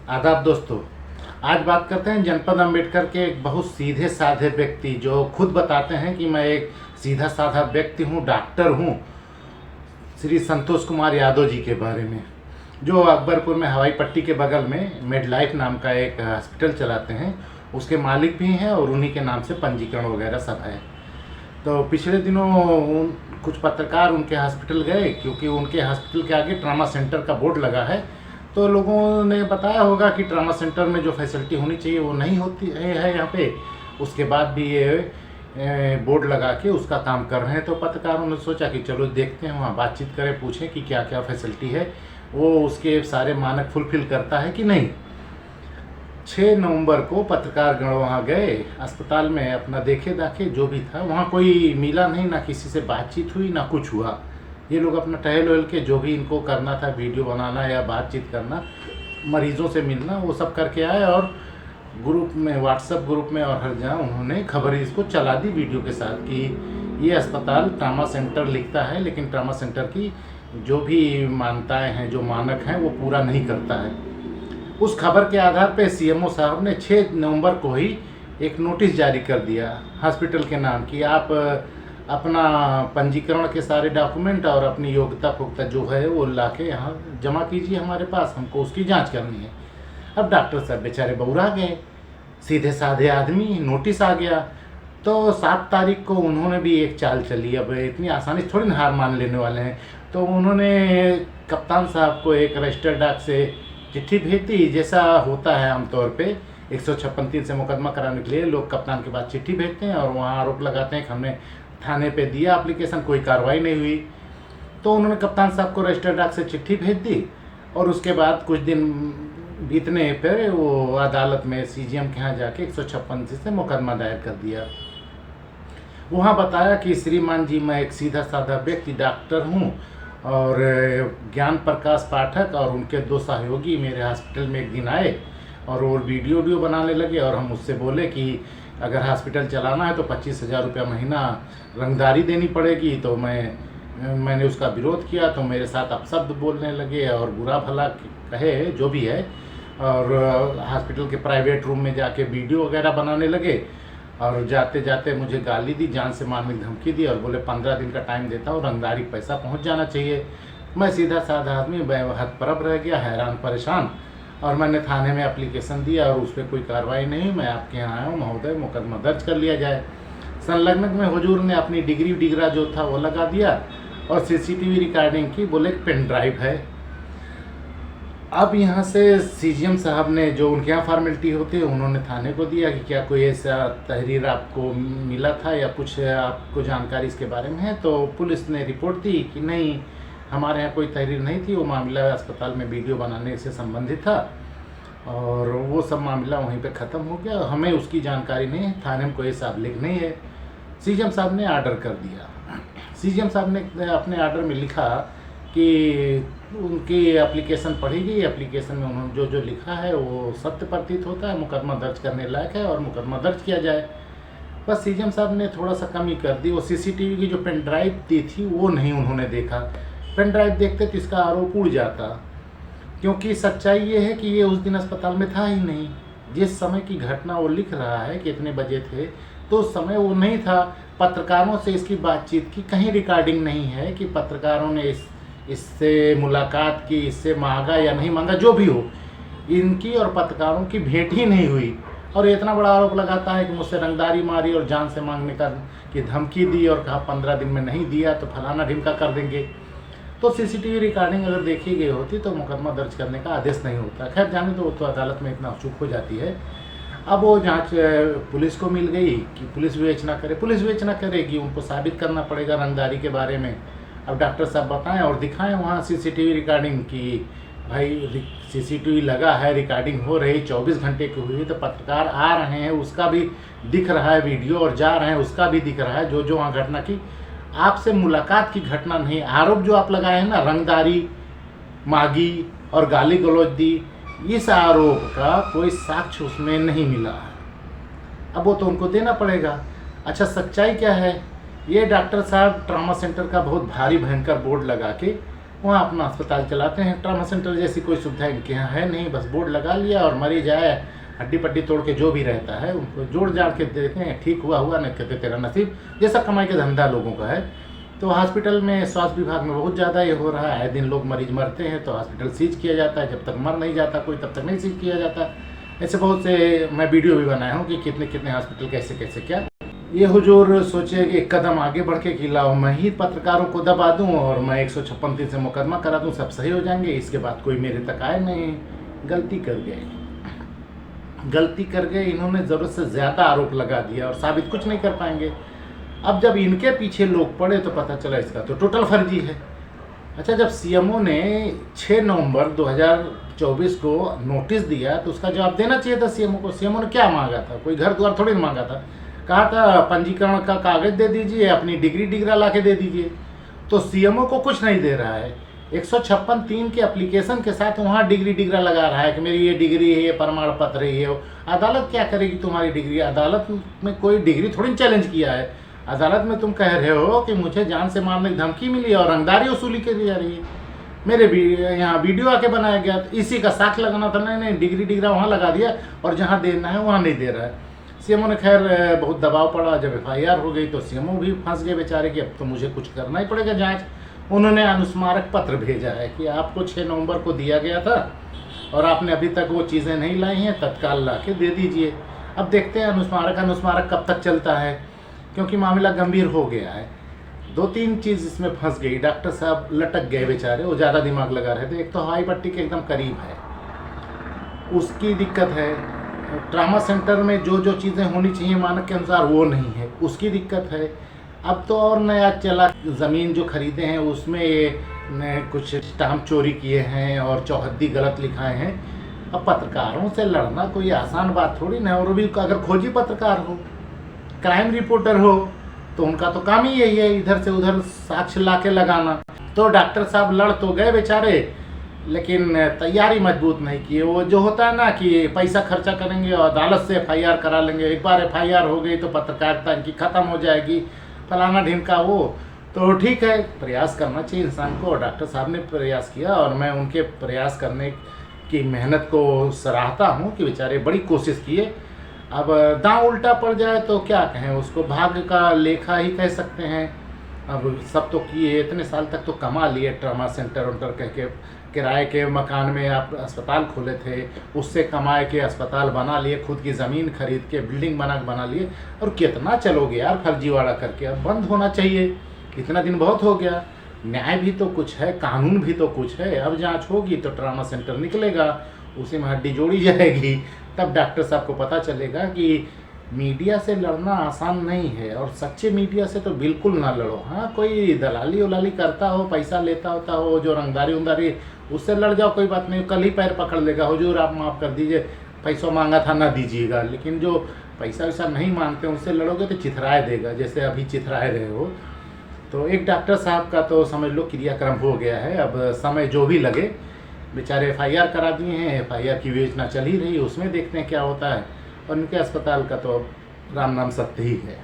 आदाब दोस्तों। आज बात करते हैं जनपद अंबेडकर के एक बहुत सीधे साधे व्यक्ति जो खुद बताते हैं कि मैं एक सीधा साधा व्यक्ति हूँ, डॉक्टर हूँ, श्री संतोष कुमार यादव जी के बारे में, जो अकबरपुर में हवाई पट्टी के बगल में मेडलाइफ नाम का एक हॉस्पिटल चलाते हैं। उसके मालिक भी हैं और उन्हीं के नाम से पंजीकरण वगैरह सब है। तो पिछले दिनों कुछ पत्रकार उनके हॉस्पिटल गए, क्योंकि उनके हॉस्पिटल के आगे ट्रामा सेंटर का बोर्ड लगा है। तो लोगों ने बताया होगा कि ट्रामा सेंटर में जो फैसिलिटी होनी चाहिए वो नहीं होती है यहाँ पे। उसके बाद भी ये बोर्ड लगा के उसका काम कर रहे हैं। तो पत्रकारों ने सोचा कि चलो देखते हैं, वहाँ बातचीत करें, पूछें कि क्या क्या फैसिलिटी है, वो उसके सारे मानक फुलफिल करता है कि नहीं। 6 नवंबर को पत्रकारगण वहाँ गए अस्पताल में, अपना देखे दाखे जो भी था। वहाँ कोई मिला नहीं, ना किसी से बातचीत हुई, ना कुछ हुआ। ये लोग अपना टहल वहल के जो भी इनको करना था, वीडियो बनाना या बातचीत करना, मरीजों से मिलना, वो सब करके आए। और ग्रुप में, व्हाट्सएप ग्रुप में और हर जगह उन्होंने खबर इसको चला दी वीडियो के साथ कि ये अस्पताल ट्रामा सेंटर लिखता है, लेकिन ट्रामा सेंटर की जो भी मान्यताएँ हैं, जो मानक हैं, वो पूरा नहीं करता है। उस खबर के आधार पर सीएमओ साहब ने 6 नवंबर को ही एक नोटिस जारी कर दिया हॉस्पिटल के नाम कि आप अपना पंजीकरण के सारे डॉक्यूमेंट और अपनी योग्यता पुख्ता जो है वो ला के यहाँ जमा कीजिए हमारे पास, हमको उसकी जांच करनी है। अब डॉक्टर साहब बेचारे बौरा गए, सीधे साधे आदमी, नोटिस आ गया। तो 7 तारीख को उन्होंने भी एक चाल चली। अब इतनी आसानी से थोड़ी ना हार मान लेने वाले हैं। तो उन्होंने कप्तान साहब को एक रजिस्टर डाक से चिट्ठी भेज दी, जैसा होता है आमतौर पे 156(3) से मुकदमा कराने के लिए लोग कप्तान के पास चिट्ठी भेजते हैं और वहाँ आरोप लगाते हैं कि हमने थाने पे दिया एप्लीकेशन, कोई कार्रवाई नहीं हुई। तो उन्होंने कप्तान साहब को रजिस्टर डाक से चिट्ठी भेज दी और उसके बाद कुछ दिन बीतने पर वो अदालत में सीजीएम के यहाँ जाके 156(3) से मुकदमा दायर कर दिया। वहाँ बताया कि श्रीमान जी, मैं एक सीधा साधा व्यक्ति डॉक्टर हूँ और ज्ञान प्रकाश पाठक और उनके 2 सहयोगी मेरे हॉस्पिटल में एक दिन आए और वो वीडियो बनाने लगे। और हम उससे बोले कि अगर हॉस्पिटल चलाना है तो 25,000 रुपया महीना रंगदारी देनी पड़ेगी। तो मैंने उसका विरोध किया। तो मेरे साथ अपशब्द बोलने लगे और बुरा भला कहे जो भी है, और हॉस्पिटल के प्राइवेट रूम में जाके वीडियो वगैरह बनाने लगे और जाते जाते मुझे गाली दी, जान से मारने की धमकी दी और बोले 15 दिन का टाइम देता हूँ, रंगदारी पैसा पहुँच जाना चाहिए। मैं सीधा साधा आदमी हतप्रभ रह गया, हैरान परेशान, और मैंने थाने में एप्लीकेशन दिया और उस पर कोई कार्रवाई नहीं। मैं आपके यहाँ आया हूँ महोदय, मुकदमा दर्ज कर लिया जाए। संलग्नक में हुजूर ने अपनी डिगरा जो था वो लगा दिया और सीसीटीवी रिकॉर्डिंग की, बोले पेन ड्राइव है। अब यहाँ से सीजीएम साहब ने जो उनके यहाँ फॉर्मेलिटी होती है उन्होंने थाने को दिया कि क्या कोई ऐसा तहरीर आपको मिला था या कुछ आपको जानकारी इसके बारे में है। तो पुलिस ने रिपोर्ट दी कि नहीं, हमारे यहाँ कोई तहरीर नहीं थी, वो मामला अस्पताल में वीडियो बनाने से संबंधित था और वो सब मामला वहीं पे ख़त्म हो गया, हमें उसकी जानकारी नहीं है, थाने में कोई साहब लिख नहीं है। सीजीएम साहब ने आर्डर कर दिया। सीजीएम साहब ने अपने आर्डर में लिखा कि उनकी एप्लीकेशन पढ़ी गई, एप्लीकेशन में उन्होंने जो लिखा है वो सत्य प्रतीत होता है, मुकदमा दर्ज करने लायक है और मुकदमा दर्ज किया जाए। बस सीजीएम साहब ने थोड़ा सा कमी कर दी। वो सीसीटीवी की जो पेन ड्राइव दी थी वो नहीं उन्होंने देखा। पेन ड्राइव देखते तो इसका आरोप उड़ जाता, क्योंकि सच्चाई ये है कि ये उस दिन अस्पताल में था ही नहीं। जिस समय की घटना वो लिख रहा है कि इतने बजे थे, तो उस समय वो नहीं था। पत्रकारों से इसकी बातचीत की कहीं रिकॉर्डिंग नहीं है कि पत्रकारों ने इससे मुलाकात की, इससे मांगा या नहीं मांगा, जो भी हो, इनकी और पत्रकारों की भेंट ही नहीं हुई। और इतना बड़ा आरोप लगाता है कि मुझसे रंगदारी मारी और जान से मांगने का की धमकी दी और कहा 15 दिन में नहीं दिया तो फलाना ढिमका कर देंगे। तो सीसीटीवी रिकॉर्डिंग अगर देखी गई होती तो मुकदमा दर्ज करने का आदेश नहीं होता। खैर जाने तो वो तो अदालत में इतना चूक हो जाती है। अब वो जांच पुलिस को मिल गई कि पुलिस विवेचना करे, पुलिस विवेचना करेगी, उनको साबित करना पड़ेगा रंगदारी के बारे में। अब डॉक्टर साहब बताएं और दिखाएं वहाँ सीसीटीवी रिकॉर्डिंग की भाई सीसीटीवी लगा है, रिकॉर्डिंग हो रही, 24 घंटे की हुई, तो पत्रकार आ रहे हैं उसका भी दिख रहा है वीडियो और जा रहे हैं उसका भी दिख रहा है जो वहाँ घटना की। आपसे मुलाकात की घटना नहीं, आरोप जो आप लगाए हैं ना, रंगदारी मांगी और गाली गलौज दी, इस आरोप का कोई साक्ष्य उसमें नहीं मिला है। अब वो तो उनको देना पड़ेगा। अच्छा, सच्चाई क्या है? ये डॉक्टर साहब ट्रामा सेंटर का बहुत भारी भयंकर बोर्ड लगा के वहाँ अपना अस्पताल चलाते हैं। ट्रामा सेंटर जैसी कोई सुविधा इनके यहाँ है नहीं, बस बोर्ड लगा लिया और मरीज आए, हड्डी पट्टी तोड़ के जो भी रहता है उनको जोड़ जाड़ के देते हैं, ठीक हुआ हुआ, नहीं कहते तेरा नसीब, जैसा कमाई का धंधा लोगों का है। तो हॉस्पिटल में स्वास्थ्य विभाग में बहुत ज़्यादा ये हो रहा है, दिन लोग मरीज मरते हैं तो हॉस्पिटल सीज किया जाता है, जब तक मर नहीं जाता कोई तब तक नहीं सीज किया जाता। ऐसे बहुत से मैं वीडियो भी बनाया हूँ कि कितने कितने हॉस्पिटल कैसे कैसे क्या। ये हुजूर सोचे कि एक कदम आगे बढ़ के कि लाओ मैं ही पत्रकारों को दबा दूं और मैं 156 से मुकदमा करा दूं, सब सही हो जाएंगे, इसके बाद कोई मेरे तक आए नहीं। गलती कर गए इन्होंने, ज़रूरत से ज़्यादा आरोप लगा दिया और साबित कुछ नहीं कर पाएंगे। अब जब इनके पीछे लोग पड़े तो पता चला इसका तो टोटल फर्जी है। अच्छा, जब सीएमओ ने 6 नवंबर 2024 को नोटिस दिया तो उसका जवाब देना चाहिए था सीएमओ को। सीएमओ ने क्या मांगा था? कोई घर द्वार थोड़ी ना मांगा था, कहा था पंजीकरण का कागज दे दीजिए, अपनी डिग्रा ला के दे दीजिए। तो सीएमओ को कुछ नहीं दे रहा है, 156(3) के एप्लीकेशन के साथ वहाँ डिग्रा लगा रहा है कि मेरी ये डिग्री है, ये प्रमाण पत्र है, ये। अदालत क्या करेगी तुम्हारी डिग्री? अदालत में कोई डिग्री थोड़ी चैलेंज किया है। अदालत में तुम कह रहे हो कि मुझे जान से मारने की धमकी मिली और रंगदारी वसूली की जा रही है। मेरे भी यहाँ वीडियो आके बनाया गया, इसी का साक्ष्य लगाना था। नहीं डिग्रा वहाँ लगा दिया और जहाँ देना है वहाँ नहीं दे रहा है। सीएमओ ने खैर बहुत दबाव पड़ा, जब एफआईआर हो गई तो सीएमओ भी फंस गए बेचारे कि अब तो मुझे कुछ करना ही पड़ेगा जांच। उन्होंने अनुस्मारक पत्र भेजा है कि आपको 6 नवंबर को दिया गया था और आपने अभी तक वो चीज़ें नहीं लाई हैं, तत्काल ला के दे दीजिए। अब देखते हैं अनुस्मारक कब तक चलता है, क्योंकि मामला गंभीर हो गया है। 2-3 चीज़ इसमें फंस गई, डॉक्टर साहब लटक गए बेचारे, वो ज़्यादा दिमाग लगा रहे थे। एक तो हवाई पट्टी के एकदम करीब है, उसकी दिक्कत है। ट्रामा सेंटर में जो जो चीज़ें होनी चाहिए मानक के अनुसार वो नहीं है, उसकी दिक्कत है। अब तो और नया चला, ज़मीन जो खरीदे हैं उसमें ये कुछ स्टाम्प चोरी किए हैं और चौहद्दी गलत लिखाए हैं। अब पत्रकारों से लड़ना कोई आसान बात थोड़ी ना, और भी अगर खोजी पत्रकार हो, क्राइम रिपोर्टर हो, तो उनका तो काम ही यही है इधर से उधर साक्ष्य ला के लगाना। तो डॉक्टर साहब लड़ तो गए बेचारे, लेकिन तैयारी मजबूत नहीं की। वो जो होता है ना कि पैसा खर्चा करेंगे और अदालत से एफआईआर करा लेंगे, एक बार एफआईआर हो गई तो पत्रकारिता इनकी ख़त्म हो जाएगी, फलाना ढिमका वो। तो ठीक है, प्रयास करना चाहिए इंसान को, और डॉक्टर साहब ने प्रयास किया और मैं उनके प्रयास करने की मेहनत को सराहता हूँ कि बेचारे बड़ी कोशिश किए। अब दांव उल्टा पड़ जाए तो क्या कहें, उसको भाग्य का लेखा ही कह सकते हैं। अब सब तो किए, इतने साल तक तो कमा लिए, ट्रामा सेंटर उन्टर कह के किराए के मकान में आप अस्पताल खोले थे, उससे कमाए के अस्पताल बना लिए, खुद की ज़मीन खरीद के बिल्डिंग बना लिए। और कितना चलोगे यार फर्जीवाड़ा करके? अब बंद होना चाहिए, इतना दिन बहुत हो गया। न्याय भी तो कुछ है, कानून भी तो कुछ है। अब जांच होगी तो ट्रामा सेंटर निकलेगा, उसी में हड्डी जोड़ी जाएगी, तब डॉक्टर साहब को पता चलेगा कि मीडिया से लड़ना आसान नहीं है, और सच्चे मीडिया से तो बिल्कुल ना लड़ो। हाँ, कोई दलाली उलाली करता हो, पैसा लेता होता हो, जो रंगदारी उंगदारी, उससे लड़ जाओ, कोई बात नहीं, कल ही पैर पकड़ लेगा, हुजूर आप माफ़ कर दीजिए, पैसा मांगा था ना दीजिएगा। लेकिन जो पैसा वैसा नहीं मांगते उससे लड़ोगे तो चिथराए देगा, जैसे अभी चिथराए रहे हो। तो एक डॉक्टर साहब का तो समझ लो क्रियाक्रम हो गया है। अब समय जो भी लगे, बेचारे एफआईआर करा दिए हैं, एफआईआर की विवेचना चल ही रही, उसमें देखते हैं क्या होता है। और उनके अस्पताल का तो अब राम नाम सत्य ही है।